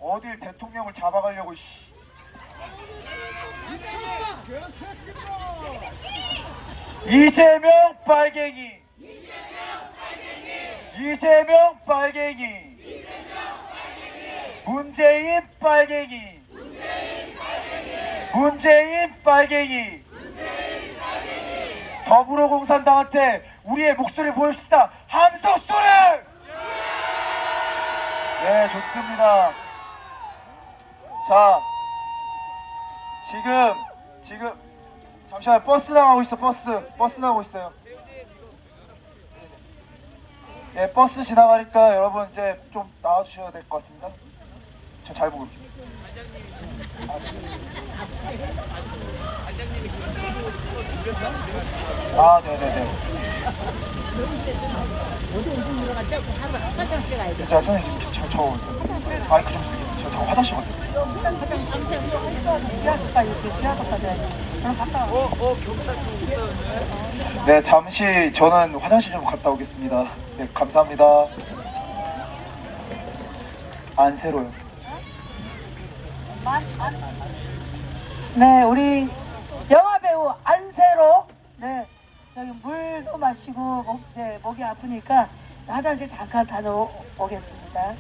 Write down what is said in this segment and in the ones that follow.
어딜 대통령을 잡아가려고. 미쳤어 개새끼들아. 이재명 빨갱이. 이재명 빨갱이. 문재인 빨갱이. 문재인 빨갱이. 더불어공산당한테 우리의 목소리를 보여줍시다. 함성 소리! 네, 좋습니다. 자, 지금 잠시만, 버스 나가고 있어. 버스 나가고 있어요. 네, 버스 지나가니까 여러분 이제 좀 나와주셔야 될 것 같습니다. 저 잘 보고 있겠습니다. 아, 네네네. 자, 선생님, 저 마이크 좀 쓰겠습니다. 저 화장실 갔어요. 네, 잠시 저는 화장실 좀 갔다 오겠습니다. 네, 감사합니다. 안세로요. 네, 우리 영화배우 안세로. 네, 저기 물도 마시고 목이 아프니까 화장실 잠깐 다녀오겠습니다.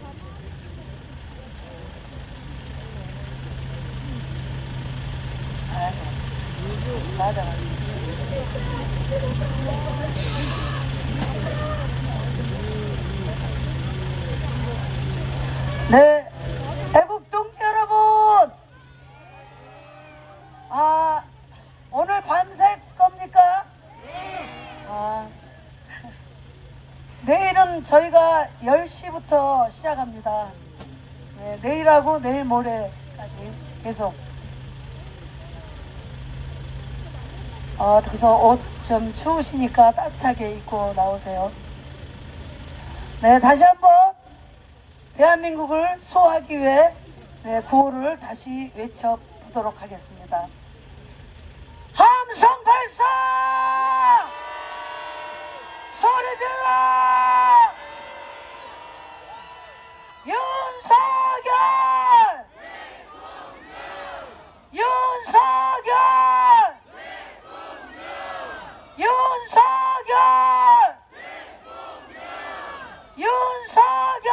맞아. 네, 애국 동지 여러분, 오늘 밤샐 겁니까? 내일은 저희가 10시부터 시작합니다. 네, 내일하고 내일 모레까지 계속. 그래서 옷 좀 추우시니까 따뜻하게 입고 나오세요. 네, 다시 한번 대한민국을 수호하기 위해 구호를 다시 외쳐보도록 하겠습니다. 함성 발사! 소리 질러! 윤석열! 윤석열! 윤석열! 윤석열!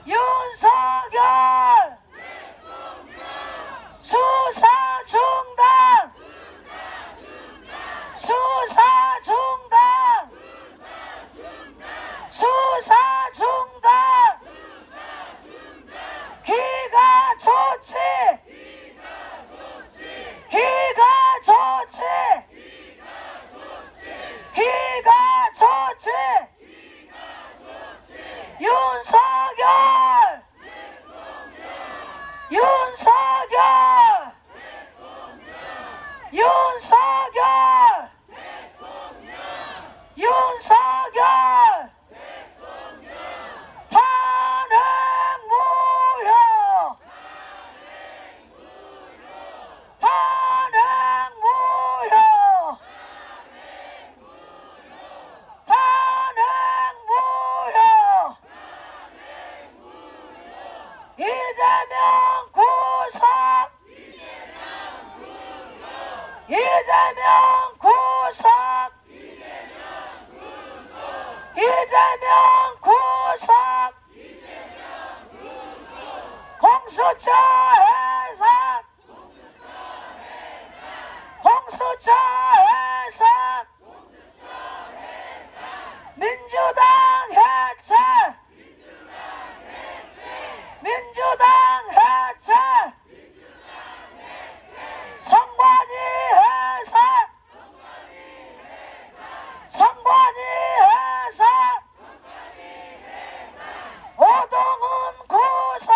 윤석열! 수사 중단! 수사 중단! 수사 중단! 기가 조치! 기가 조치! 기가 조치! 윤석열! 윤석열! 윤석열! 윤석열! 탄핵 무효! 탄핵 무효! 탄핵 무효! 이재명 구속! 이재명 구속! 이재명 구속! 공수처 해산! 공수처 해산! 민주당 해체! 민주당 해체! 선관위 해산! 선관위 해산! 오동훈 구속!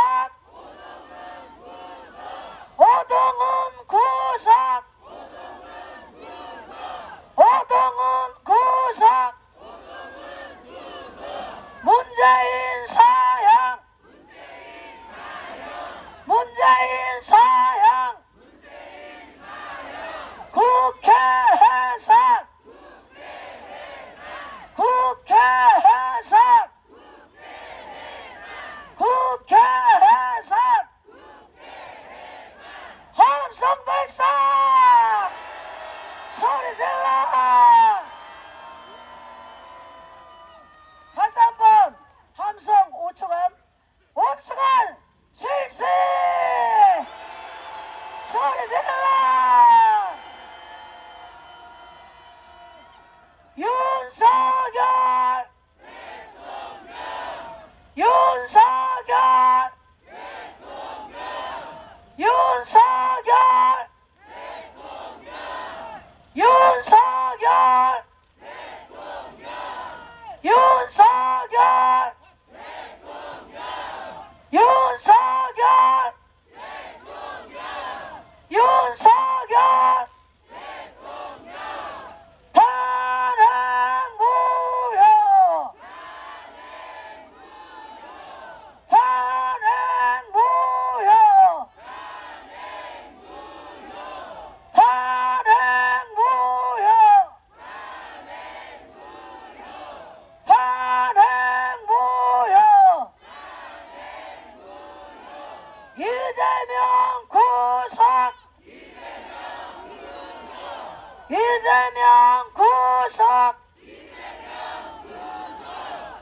이재명 구속!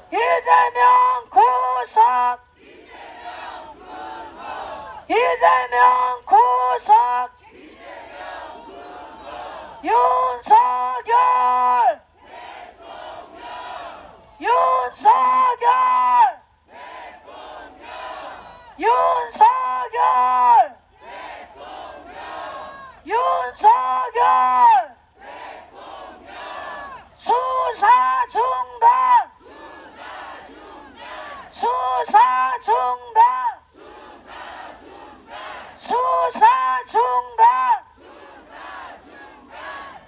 이재명 구속! 이재명 구속! 윤석열! 윤석열! 윤석열! 윤석열! 수사 중단! 수사 중단! 수사 중단!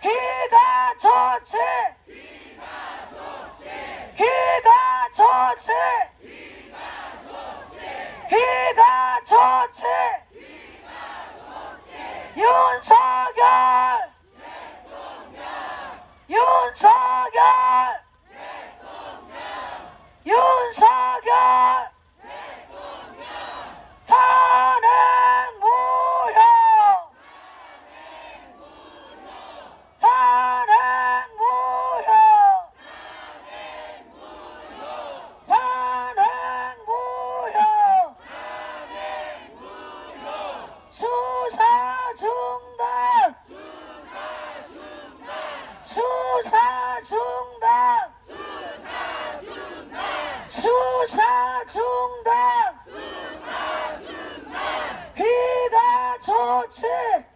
기가 조치! 기가 조치! 기가 조치! 윤석열! 윤석열! 윤석열! 탄핵 무효! 탄핵 무효! 탄핵 무효! 수사 중단! 수사 중단! 수사 중단! 기가 조치!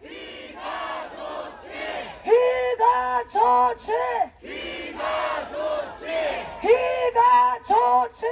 기가 조치! 기가 조치!